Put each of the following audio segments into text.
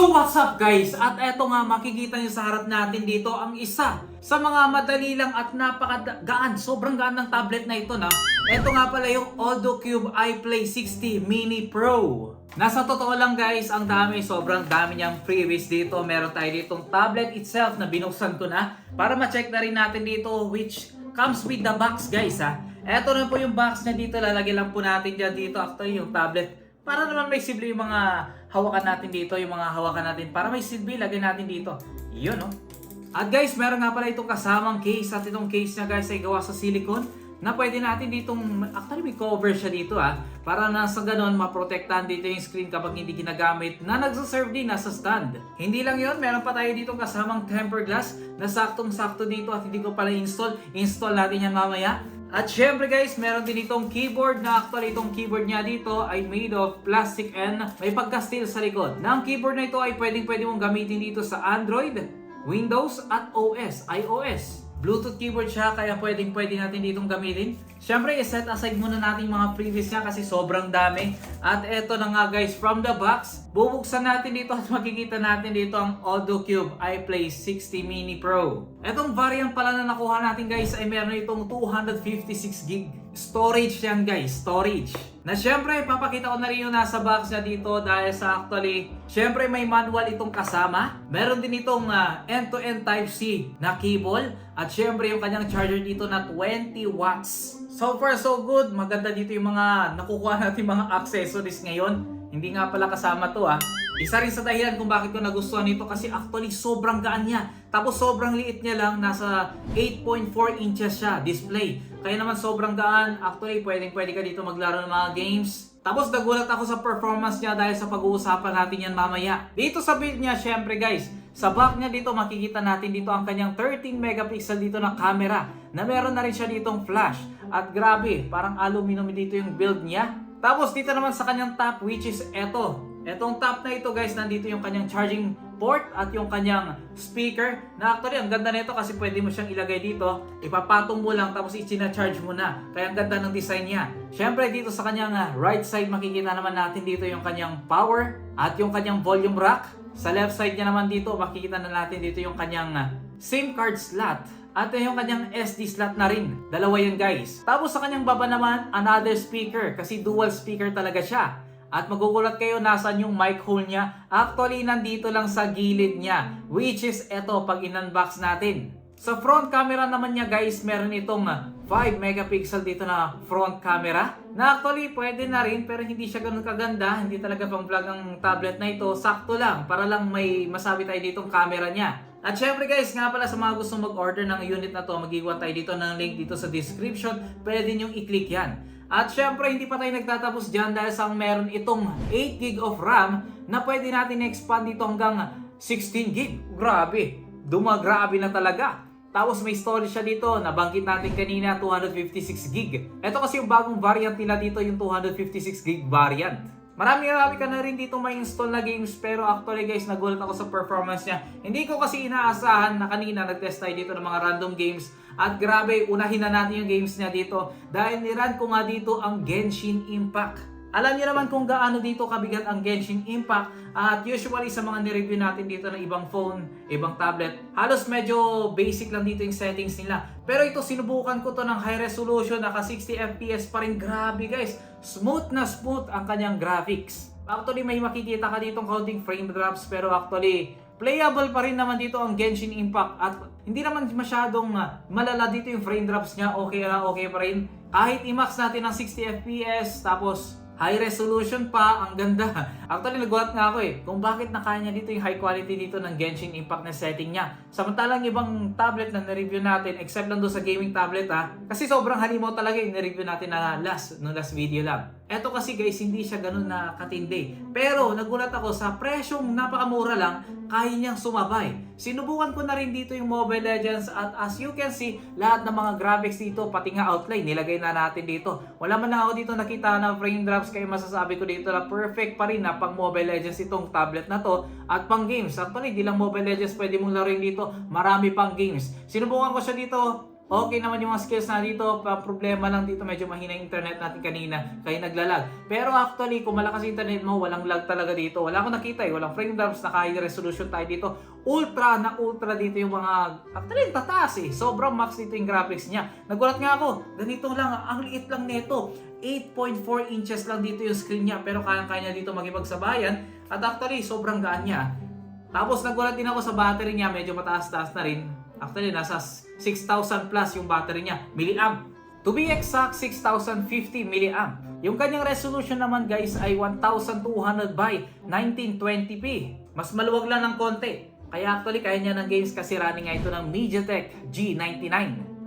So what's up guys? At eto nga makikita nyo sa harap natin dito ang isa sa mga madali lang at napakagaan, sobrang gaan ng tablet na ito na. Eto nga pala yung AudoCube iPlay 60 Mini Pro. Nasa totoo lang guys, ang dami, sobrang dami niyang freebies dito. Meron tayo ditong tablet itself na binuksan ko na para ma-check na rin natin dito, which comes with the box guys ha. Eto na po yung box niya dito, lalagyan lang po natin dyan dito actually yung tablet. Para naman may silbi yung mga hawakan natin dito, yung mga hawakan natin. Para may silbi, lagyan natin dito. Yun, no? At guys, meron nga pala itong kasamang case. At itong case niya guys ay gawa sa silicone na pwede natin ditong, actually may cover siya dito para na sa ganon maprotektahan dito yung screen kapag hindi ginagamit na nagsaserve din nasa stand. Hindi lang yun, meron pa tayo ditong kasamang tempered glass na saktong-sakto dito at hindi ko pala install natin yan mamaya. At syempre guys, meron din itong keyboard na actually itong keyboard niya dito ay made of plastic and may pagka-steel sa likod. Na ang keyboard na ito ay pwede mong gamitin dito sa Android, Windows at iOS. Bluetooth keyboard siya kaya pwede natin ditong gamitin. Syempre, i-set aside muna natin mga previous niya kasi sobrang dami. At eto na nga guys, from the box, bubuksan natin dito at makikita natin dito ang AudoCube iPlay 60 Mini Pro. Etong variant pala na nakuha natin guys ay meron itong 256GB storage yan guys, storage. Na syempre, papakita ko na rin yung nasa box niya dito dahil sa actually, syempre may manual itong kasama. Meron din itong end-to-end Type-C na cable. At syempre yung kanyang charger dito na 20 watts. So far so good, maganda dito yung mga nakukuha natin mga accessories ngayon. Hindi nga pala kasama to Isa rin sa dahilan kung bakit ko nagustuhan nito kasi actually sobrang gaan niya. Tapos sobrang liit niya lang, nasa 8.4 inches siya display. Kaya naman sobrang gaan, actually pwede ka dito maglaro ng mga games. Tapos nagulat ako sa performance niya dahil sa pag-uusapan natin yan mamaya. Dito sa build niya syempre guys, sa back niya dito makikita natin dito ang kanyang 13 megapixel dito na camera. Na meron na rin siya ditong flash. At grabe, parang aluminum dito yung build niya. Tapos dito naman sa kanyang top which is etong top na ito guys, nandito yung kanyang charging port at yung kanyang speaker. Na actually ang ganda nito kasi pwede mo siyang ilagay dito, ipapatong mo lang tapos i-charge mo na. Kaya ang ganda ng design niya. Syempre dito sa kanyang right side makikita naman natin dito yung kanyang power at yung kanyang volume rack. Sa left side niya naman dito makikita na natin dito yung kanyang SIM card slot. At yung kanyang SD slot na rin. Dalawa yun guys. Tapos sa kanyang baba naman, another speaker. Kasi dual speaker talaga siya. At magugulat kayo nasan yung mic hole niya. Actually, nandito lang sa gilid niya. Which is eto pag in-unbox natin. Sa front camera naman niya guys, meron itong 5 megapixel dito na front camera. Na actually, pwede na rin pero hindi siya ganun kaganda. Hindi talaga pang vlog ang tablet na ito. Sakto lang para lang may masabi tayo ditong camera niya. At syempre guys, nga pala sa mga gustong mag-order ng unit na to, mag-iwan tayo dito ng link dito sa description. Pwede nyong i-click yan. At syempre, hindi pa tayo nagtatapos dyan dahil sa meron itong 8GB of RAM na pwede natin i-expand dito hanggang 16GB. Grabe, dumagrabe na talaga. Tapos may storage siya dito, nabanggit natin kanina, 256GB. Ito kasi yung bagong variant nila dito, yung 256GB variant. Marami ka na rin dito may install na games pero actually guys nagulat ako sa performance niya. Hindi ko kasi inaasahan na kanina nag-test tayo dito ng mga random games at grabe unahin na natin yung games niya dito dahil niran ko nga dito ang Genshin Impact. Alam niyo naman kung gaano dito kabigat ang Genshin Impact at usually sa mga nireview natin dito ng ibang phone, ibang tablet, halos medyo basic lang dito yung settings nila. Pero ito sinubukan ko to ng high resolution, naka 60 FPS pa rin, grabe guys. Smooth na smooth ang kanyang graphics. Actually may makikita ka ditong counting frame drops pero actually playable pa rin naman dito ang Genshin Impact at hindi naman masyadong malala dito yung frame drops niya, okay pa rin. Kahit i-max natin ng 60 FPS tapos high resolution pa, ang ganda. Actually, nagulat nga ako kung bakit nakaya niya dito yung high quality dito ng Genshin Impact na setting niya. Samantalang ibang tablet na na-review natin, except lang doon sa gaming tablet kasi sobrang halimaw talaga yung na-review natin na last video lang. Eto kasi guys, hindi siya ganun na katindi. Pero nagulat ako sa presyong napakamura lang, kaya niyang sumabay. Sinubukan ko na rin dito yung Mobile Legends at as you can see, lahat ng mga graphics dito, pati nga outline, nilagay na natin dito. Wala man na ako dito nakita na frame drops kaya masasabi ko dito na perfect pa rin na pang Mobile Legends itong tablet na to at pang games. Actually, di lang Mobile Legends pwede mong laruin dito, marami pang games. Sinubukan ko siya dito Okay naman yung mga skills na dito. Problema lang dito, medyo mahina yung internet natin kanina, kaya naglalag. Pero actually, kung malakas yung internet mo, walang lag talaga dito. Wala akong nakita walang frame drops, naka high resolution tayo dito. Ultra dito yung mga, actually tataas sobrang max dito yung graphics niya. Nagulat nga ako, ganito lang, ang liit lang nito. 8.4 inches lang dito yung screen niya, pero kaya-kaya niya dito magipagsabayan. At actually, sobrang gaan niya. Tapos nagulat din ako sa battery niya, medyo mataas-taas na rin. Actually, nasa 6,000 plus yung battery niya, milliamp. To be exact, 6,050 milliamp. Yung kanyang resolution naman guys ay 1,200 by 1920p. Mas maluwag lang ng konti. Kaya actually, kaya niya ng games kasi running nga ito ng MediaTek G99.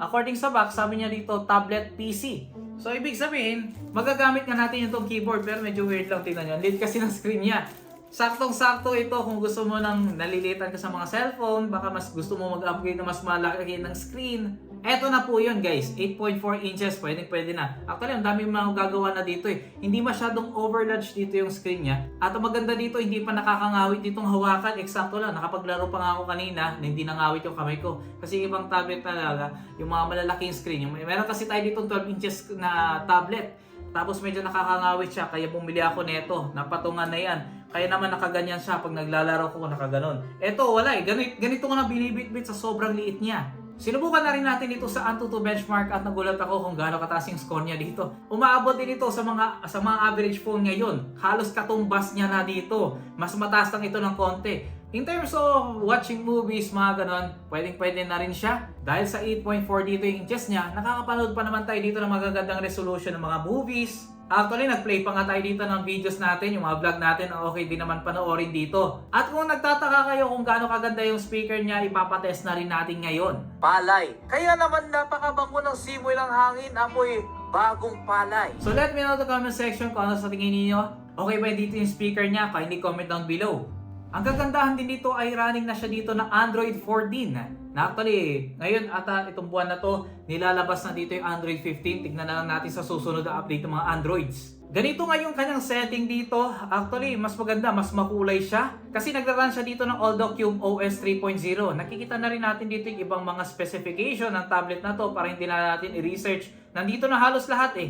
According sa box, sabi niya dito, tablet PC. So, ibig sabihin, magagamit nga natin itong keyboard, pero medyo weird lang, tingnan nyo. Lit kasi ng screen niya. Saktong-sakto ito kung gusto mo nang nalilitan ka sa mga cellphone, baka mas gusto mo mag-upgrade na mas malaki ng screen. Eto na po yun guys, 8.4 inches, pwede na. Actually, ang dami mga gagawa na dito Hindi masyadong overlarge dito yung screen niya. At ang maganda dito, hindi pa nakakangawit ditong hawakan. Eksakto lang, nakapaglaro pa nga ako kanina na hindi nangawit yung kamay ko. Kasi ibang tablet talaga, yung mga malalaking screen. Meron kasi tayo dito 12 inches na tablet. Tapos medyo nakakangawit siya, kaya bumili ako nito. Napatungan na yan. Kaya naman nakaganyan siya pag naglalaro ko nakaganon. Eto, wala ganito ko na binibitbit sa sobrang liit niya. Sinubukan na rin natin dito sa Antutu benchmark at nagulat ako kung gaano kataas yung score niya dito. Umaabot din ito sa mga average phone ngayon. Halos katumbas niya na dito. Mas mataas lang ito ng konti. In terms of watching movies, mga ganon, pwede na rin siya. Dahil sa 8.4 dito yung inches niya, nakakapanood pa naman tayo dito ng magagandang resolution ng mga movies. Actually, nag-play pa nga tayo dito ng videos natin, yung mga vlog natin, okay din naman panoorin dito. At kung nagtataka kayo kung gaano kaganda yung speaker niya, ipapatest na rin natin ngayon. Palay. Kaya naman napakabango ng simoy ng hangin, amoy bagong palay. So let me know in the comment section kung ano sa tingin niyo. Okay ba dito yung speaker niya? Kindly comment down below. Ang kagandahan din dito ay running na siya dito ng Android 14. Na actually, ngayon ata itong buwan na to, nilalabas na dito yung Android 15. Tignan na lang natin sa susunod na update ng mga Androids. Ganito nga yung kanyang setting dito. Actually, mas maganda, mas makulay siya. Kasi nagra-run siya dito ng AldoCube OS 3.0. Nakikita na rin natin dito yung ibang mga specification ng tablet na to para hindi na natin i-research. Nandito na halos lahat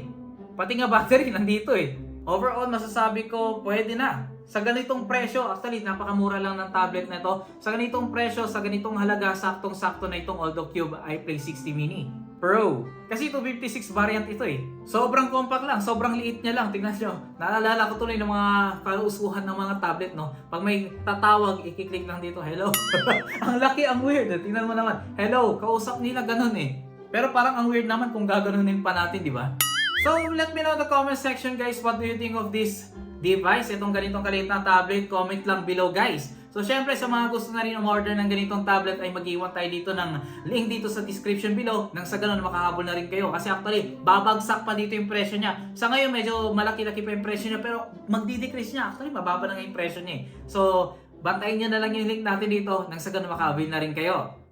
Pati nga battery nandito Overall, masasabi ko, pwede na. Sa ganitong presyo, actually napakamura lang ng tablet na ito. Sa ganitong presyo, sa ganitong halaga, saktong-sakto na itong AldoCube iPlay 60 Mini Pro. Kasi 256 variant ito Sobrang compact lang, sobrang liit niya lang. Tingnan nyo. Naalala ko tuloy ng mga kausuhan ng mga tablet, no? Pag may tatawag, i-click lang dito, hello. Ang laki, ang weird. Tingnan mo naman, hello, kausap nila ganun Pero parang ang weird naman kung gaganunin pa natin, di ba? So, let me know in the comment section guys, what do you think of this device? Itong ganitong kaliit na tablet, comment lang below guys. So, syempre sa mga gusto na rin umorder ng ganitong tablet ay mag-iwan tayo dito ng link dito sa description below nang sa ganun makahabol na rin kayo. Kasi actually, babagsak pa dito yung presyo niya. Sa ngayon, medyo malaki-laki pa yung presyo niya pero magdi-decrease niya. Actually, mababa na nga yung presyo niya So, bantayin nyo na lang yung link natin dito nang sa ganun makahabol na rin kayo.